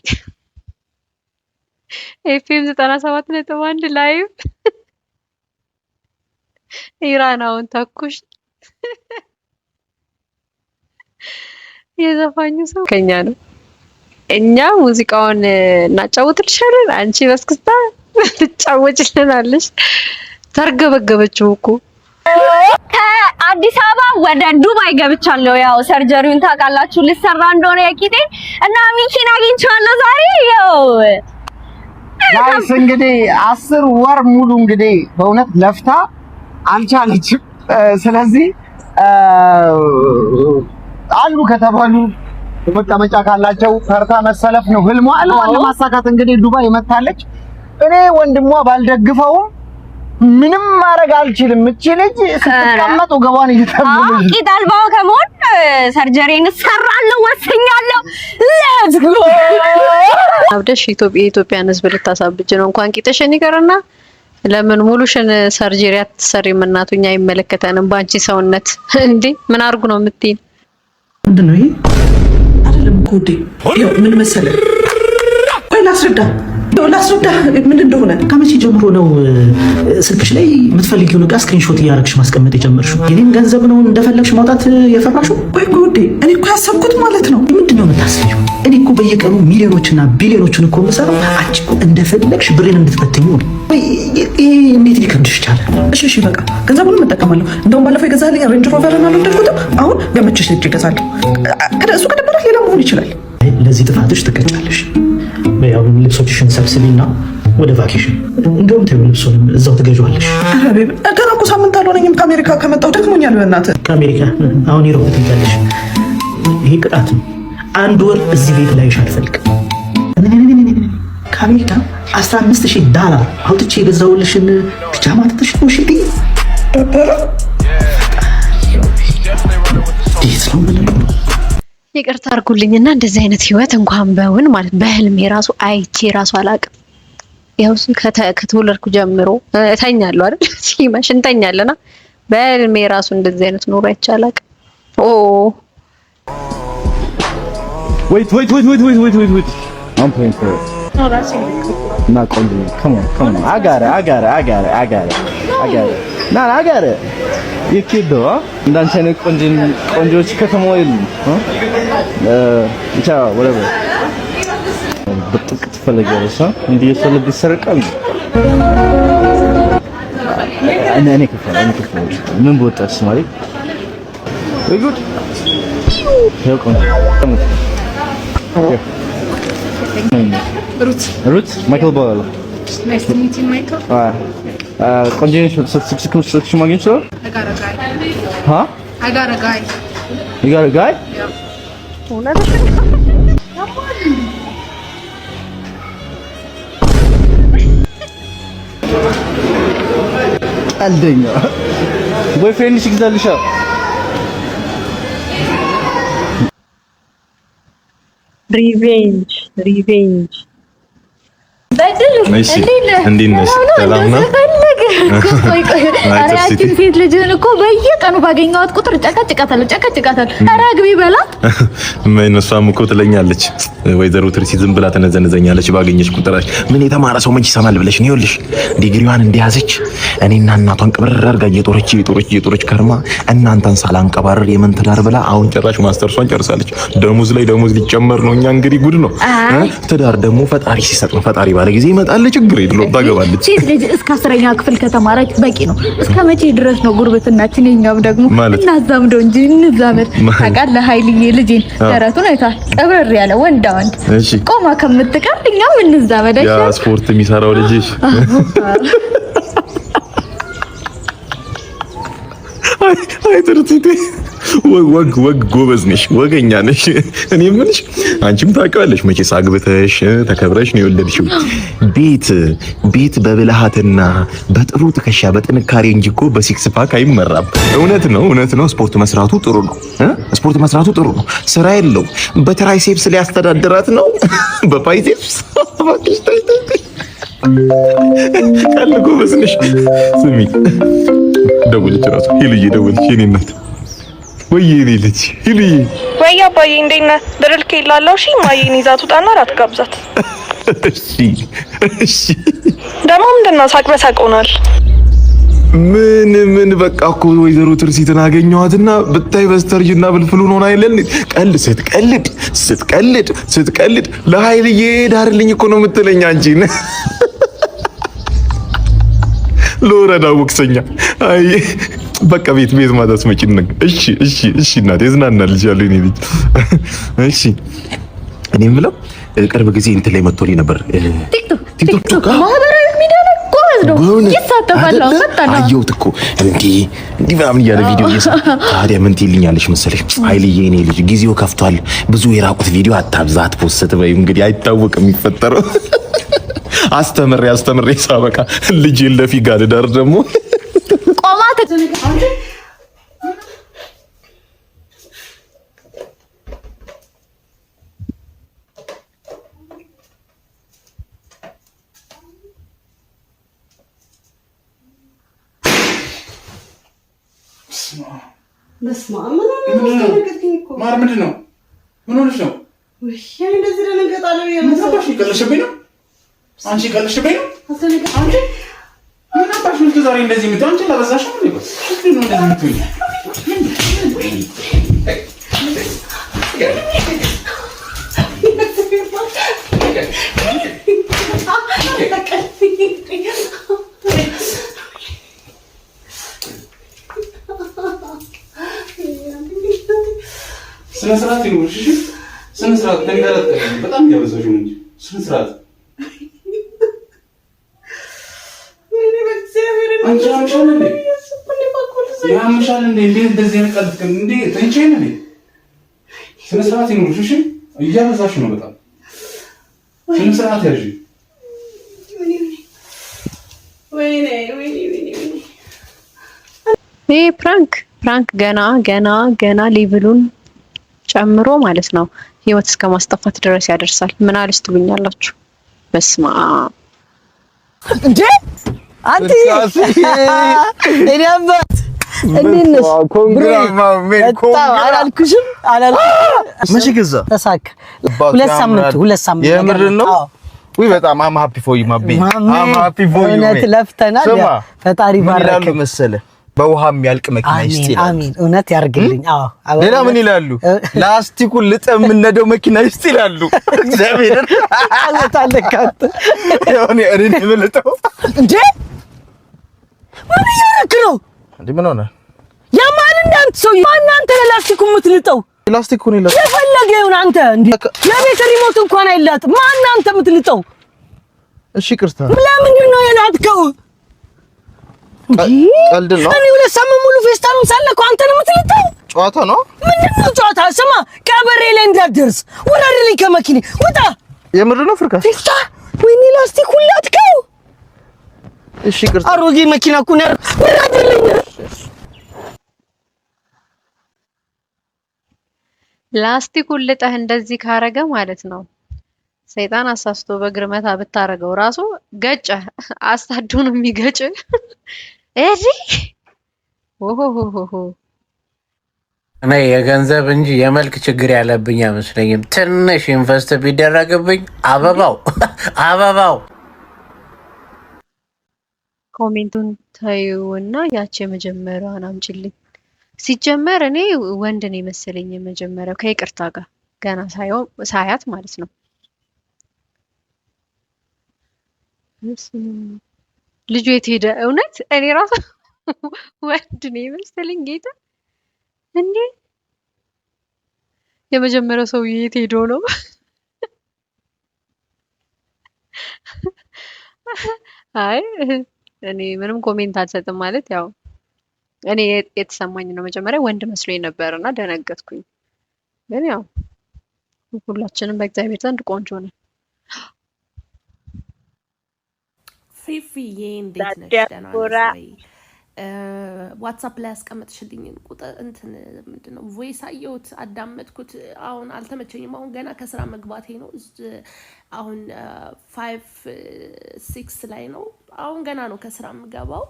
ኤፍኤም 97.1 ላይቭ ኢራናውን ተኩሽ የዘፋኙ ሰው ከኛ ነው። እኛ ሙዚቃውን እናጫውትልሻለን፣ አንቺ በስክስታ ትጫወችልናለሽ። ተርገበገበችው እኮ። ከአዲስ አበባ ወደ ዱባይ ገብቻለሁ። ያው ሰርጀሪውን ታውቃላችሁ ልሰራ እንደሆነ የቂጤ እና ሚኪን አግኝቻለሁ ዛሬ። ያው ጋይስ እንግዲህ 10 ወር ሙሉ እንግዲህ በእውነት ለፍታ አልቻለችም። ስለዚህ አሉ ከተባሉ መቀመጫ ካላቸው ፈርታ መሰለፍ ነው ህልሟ። አልዋን ለማሳካት እንግዲህ ዱባይ መታለች። እኔ ወንድሟ ባልደግፈውም ምንም ማድረግ አልችልም። እቺ ልጅ ስትቀመጥ ገባን እየተመለች ቂጥ አልባው ከመሆን ሰርጀሪን ሰራለሁ ወሰኛለሁ። ሌትስ ጎ አብደሽ የኢትዮጵያን ህዝብ ልታሳብጅ ነው። እንኳን ቂጥሽን ይቀርና ለምን ሙሉሽን ሰርጀሪ አትሰሪም? እናቱኛ አይመለከተንም ባንቺ ሰውነት እንዴ። ምን አርጉ ነው የምትይኝ? ምንድን ነው ይሄ? አይደለም እኮ ምን መሰለህ፣ ቆይ ላስረዳ። ላስረዳ ምን እንደሆነ። ከመቼ ጀምሮ ነው ስልክሽ ላይ የምትፈልጊውን ዕቃ ስክሪንሾት እያደረግሽ ማስቀመጥ የጀመርሽው? የኔን ገንዘብ ነው እንደፈለግሽ ማውጣት የፈራሽው? ቆይ ጉዴ፣ እኔ እኮ ያሰብኩት ማለት ነው። ምንድን ነው የምታስቢው? እኔ እኮ በየቀኑ ሚሊዮኖችና ቢሊዮኖችን እኮ የምሰራው አንቺ እኮ እንደፈለግሽ ብሬን እንድትበትኙ ነው። ይሄ እንዴት ሊከብድሽ ቻለ? እሺ በቃ ገንዘቡን እጠቀማለሁ። እንደውም ባለፈው የገዛልኝ ሬንጅ ሮቨርን አልወደድኩትም። አሁን ገመችሽ ልጅ እገዛለሁ። እሱ ከደበረሽ ሌላ መሆን ይችላል። ለዚህ ጥፋትሽ ትቀጫለሽ። ያው ልብሶችሽን ሰብስቢና ወደ ቫኬሽን እንደውም ተይው፣ ልብሱንም እዛው ትገዣዋለሽ። ገና እኮ ሳምንት አልሆነኝም ከአሜሪካ ከመጣሁ፣ ደክሞኛል። በእናትህ ከአሜሪካ አሁን ይሮጥ ትይዛለሽ። ይሄ ቅጣት ነው። 1 ወር እዚህ ቤት ላይሽ አልፈልግም። ከአሜሪካ $15,000 አውጥቼ የገዛሁልሽን ፒጃማ ትተሽ ነው። እሺ ደበረ ዲስ ነው ምን ነው። ይቅርታ አድርጉልኝና እንደዚህ አይነት ህይወት እንኳን በውን ማለት በህልሜ ራሱ አይቼ ራሱ አላውቅም። ያው ከተወለድኩ ጀምሮ እተኛለሁ አይደል? ሲመሽ እንተኛለና በህልሜ ራሱ እንደዚህ አይነት ኑሮ አይቼ አላውቅም። ኦ wait I'm playing for it. No, that's it. Not ቆንጆ come on I got it nah I got it you kid though እንዳንተ አይነት ቆንጆች ከተማው የሉም ብቻ whatever በጥቅ ትፈልጊያለሽ እንዴ የሰለብ ይሰርቃል እኔ ከፈለ ምን ቦታስ ማለት good ይሄው ቆንጆ Ruth Michael Boyle. Nice to meet you, Michael. ቆንጆ ነሽ ማግኘት ይችላል? I got a guy. Huh? I got a guy. You got a guy? Yeah. ቀልደኛ ቦይፍሬንድሽ ይግዛልሻል? Revenge. እንዴት ነሽ? ሰላም ነው? አራችን ሴት ልጅን እኮ በየቀኑ ባገኘኋት ቁጥር ጨቀጭቃታለሁ። ኧረ ግቢ በላት። እሷም እኮ ትለኛለች፣ ወይዘሮ ትርሲ ዝም ብላ ተነዘነዘኛለች ባገኘች ቁጥር። ምን የተማረ ሰው መች ይሰማል ብለሽ ነው? ይኸውልሽ ዲግሪዋን እንደያዘች እኔና እናቷን ቅብር አድርጋ እየጦረች ከርማ እናንተን ሳላንቀባረር የምን ትዳር ብላ አሁን ጭራሽ ማስተርሷን ጨርሳለች። ደሞዝ ላይ ደሞዝ ሊጨመር ነው። እኛ እንግዲህ ጉድ ነው። ትዳር ደግሞ ፈጣሪ ሲሰጥ ነው። ፈጣሪ ባለ ጊዜ ይመጣል፣ ችግር የለውም ታገባለች። ሴት ልጅ እስከ 10ኛ ክፍል ከተማረች በቂ ነው። እስከ መቼ ድረስ ነው ጉርብትናችን? የኛም ደግሞ እናዛምደው እንጂ እንዛመድ። ታውቃለህ ኃይልዬ ልጄን ደረቱን አይታል፣ ቀብረር ያለ ወንዳ ወንድ ቆማ ከምትቀር እኛም እንዛመድ። ያ ስፖርት የሚሰራው ልጅሽ አይ ትርቲቴ ወግ ጎበዝ ነሽ፣ ወገኛ ነሽ። እኔ የምልሽ አንቺም ታውቂዋለሽ መቼስ አግብተሽ ተከብረሽ ነው የወለድሽው። ቤት በብልሃትና በጥሩ ትከሻ በጥንካሬ እንጂ እኮ በሲክስ ፓክ አይመራም። እውነት ነው። ስፖርት መስራቱ ጥሩ ነው። ስራ የለው በትራይሴፕስ ሊያስተዳድራት ነው በፓይሴፕስ ቀል ጎበዝ ነሽ። ስሚ ደውልች ራሱ ሂልዬ ደውልች የኔ እናት ወይ የኔ ልጅ ሂልዬ ወይ አባዬ እንዴት ነህ? ብርል ከላላው እሺ ማየን ይዛት ውጣና አራት ጋብዛት። እሺ ደግሞ ምንድነው ሳቅ በሳቅ ሆናል። ምን በቃ እኮ ወይዘሮ ትርሲትን አገኘኋትና ብታይ በስተርጅና ብልፍሉን ሆና አይደል? ስትቀልድ ለኃይልዬ ዳርልኝ እኮ ነው የምትለኝ አንቺን ሎረዳ ወክሰኛ አይ በቃ ቤት ማታስ መጪን ነው። እሺ እናቴ ዝናናልሽ ያለው እኔ ልጅ እሺ። እኔ የምለው ቅርብ ጊዜ እንትን ላይ መጥቶልኝ ነበር ቲክቶክ ማህበራዊ ሚዲያ ላይ ጎበዝ ነው ይሳተፋል። ፈጣን አየሁት እኮ እንዲህ ምናምን እያለ ቪዲዮ እየሰራ ታዲያ ምን ትይልኛለሽ መሰለሽ? ኃይልዬ እኔ ልጅ ጊዜው ከፍቷል፣ ብዙ የራቁት ቪዲዮ አታብዛት ፖስት በይ። እንግዲህ አይታወቅም የሚፈጠረው አስተምሬ ሳበቃ ልጅ ለፊ ጋር ልዳር ደግሞ ቆማት ማር ምንድን ነው? ምን ሆነሽ ነው? እንደዚህ ደነገጣለሁ። ምን አባሽ ይቀለሽብኝ ነው? አንቺ ቀልሽበኝ አንቺ ምን አባሽ ምን ዛሬ እንደዚህ የምትሆን አንቺ ለበዛሽ ነው ነው እንደዚህ የምትሆን ስነ ስርዓት ይኑርሽ እሺ ስነ ስርዓት ተንገረጠ በጣም ያበዛሽ ነው እንጂ ስነ ስርዓት አንቺ አምሻል እንዴ ያምሻል እንዴ እንደዚህ ያልቀልክ እንዴ ተንቼን እንዴ ስነ ስርዓት ይኑርሽ እሺ እያበዛሽ ነው በጣም ስነ ስርዓት ያዥ ወይኔ ይሄ ፕራንክ ገና ሌቭሉን ጨምሮ ማለት ነው ህይወት እስከ ማስጠፋት ድረስ ያደርሳል። ምን አልስ ትሉኛላችሁ? በስማ እንዴ አንተ እኔ አባት እንዴት አላልኩሽም መቼ ገዛ ተሳካ 2 ሳምንት የምር ነው ወይ በጣም I'm happy for you my baby I'm happy for you እውነት ለፍተናል ፈጣሪ ባረከ መሰለ በውሃም ያልቅ መኪና ይስጥልኝ አሜን እውነት ያርግልኝ አዎ ሌላ ምን ይላሉ ላስቲኩን ልጠምነደው መኪና ይስጥላሉ እግዚአብሔርን አለታለካት ያኔ እኔ ልመለጠው እንዴ ምን ያረክ ነው እንዴ ምን ሆነ ያማን እንዳንተ ሰው ማን አንተ ላስቲኩ የምትልጠው ላስቲኩን ይላል የፈለገ ይሁን አንተ እንዴ ለቤት ሪሞት እንኳን አይላት ማን አንተ የምትልጠው እሺ ቅርታ ለምን ነው የላትከው ቀልድ ነው እኔ 2 ሳምንት ሙሉ ፌስታሉን ሳለከው አንተ ነው የምትልጠው ጨዋታ ነው ምንድነው ጨዋታ ስማ ቀበሬ ላይ እንዳትደርስ ወራድልኝ ከመኪኔ ውጣ የምር ነው ፍርካ ፌስታ ወይኔ ላስቲኩን ላትከው እሺ ቅርታ አሮጌ መኪና እኮ ነው ወራድልኝ ላስቲኩን ልጠህ እንደዚህ ካረገ ማለት ነው ሰይጣን አሳስቶ በግርመታ ብታረገው ራሱ ገጨ አሳዶ ነው የሚገጭ እጂ ኦሆሆሆ እኔ የገንዘብ እንጂ የመልክ ችግር ያለብኝ አይመስለኝም። ትንሽ ኢንቨስት ቢደረግብኝ አበባው ኮሜንቱን ታዩና ያቺ የመጀመሪያዋን አምጪልኝ። ሲጀመር እኔ ወንድ ነው የመሰለኝ የመጀመሪያው ከይቅርታ ጋር ገና ሳያት ማለት ነው። ልጁ የት ሄደ? እውነት እኔ ራሱ ወንድ ነው የመሰለኝ ጌታ እንዴ! የመጀመሪያው ሰውዬ የት ሄዶ ነው? አይ እኔ ምንም ኮሜንት አልሰጥም ማለት ያው እኔ የተሰማኝ ነው። መጀመሪያ ወንድ መስሎኝ ነበርና ደነገጥኩኝ። ግን ያው ሁላችንም በእግዚአብሔር ዘንድ ቆንጆ ነን። ፊፊዬ እንዴት ነሽ? ደህና ነሽ ወይ? ዋትስአፕ ላይ ያስቀመጥሽልኝን ቁጥር እንትን ምንድነው ቮይስ አየሁት፣ አዳመጥኩት። አሁን አልተመቸኝም። አሁን ገና ከስራ መግባቴ ነው። አሁን 5-6 ላይ ነው። አሁን ገና ነው ከስራ የምገባው።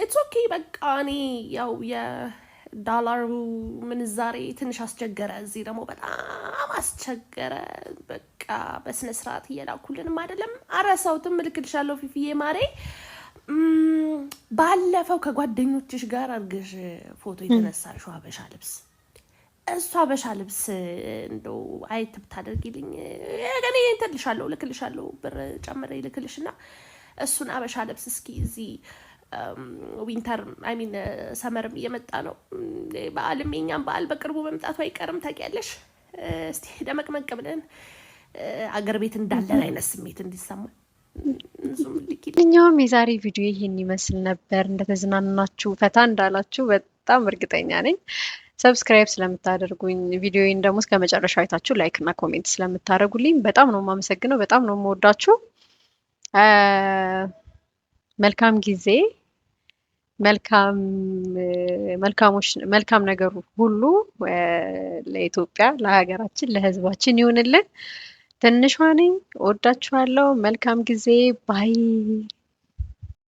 ኢትስ ኦኬ በቃ እኔ ያው የዶላሩ ምንዛሬ ትንሽ አስቸገረ። እዚህ ደግሞ በጣም አስቸገረ። በቃ በስነ ስርዓት እየላኩልንም አይደለም። አረሳውትም። እልክልሻለሁ ፊፊዬ ማሬ። ባለፈው ከጓደኞችሽ ጋር አድርገሽ ፎቶ የተነሳሽው አበሻ ልብስ እሱ አበሻ ልብስ እንደው አይት ብታደርጊልኝ እኔ እንተልሻለሁ፣ ልክልሻለሁ፣ ብር ጨምሬ ልክልሽና እሱን አበሻ ልብስ እስኪ እዚህ ዊንተር አይ ሚን ሰመርም እየመጣ ነው። በዓልም የኛም በዓል በቅርቡ መምጣቱ አይቀርም ታውቂያለሽ። እስቲ ደመቅመቅ ብለን አገር ቤት እንዳለን አይነት ስሜት እንዲሰማ እኛውም የዛሬ ቪዲዮ ይሄን ይመስል ነበር። እንደተዝናናችሁ ፈታ እንዳላችሁ በጣም እርግጠኛ ነኝ። ሰብስክራይብ ስለምታደርጉኝ ቪዲዮዬን ደግሞ እስከ መጨረሻው አይታችሁ ላይክ እና ኮሜንት ስለምታደርጉልኝ በጣም ነው የማመሰግነው። በጣም ነው የምወዳችሁ። መልካም ጊዜ፣ መልካም ነገሩ ሁሉ ለኢትዮጵያ፣ ለሀገራችን፣ ለሕዝባችን ይሁንልን። ትንሿ ነኝ። እወዳችኋለሁ። መልካም ጊዜ። ባይ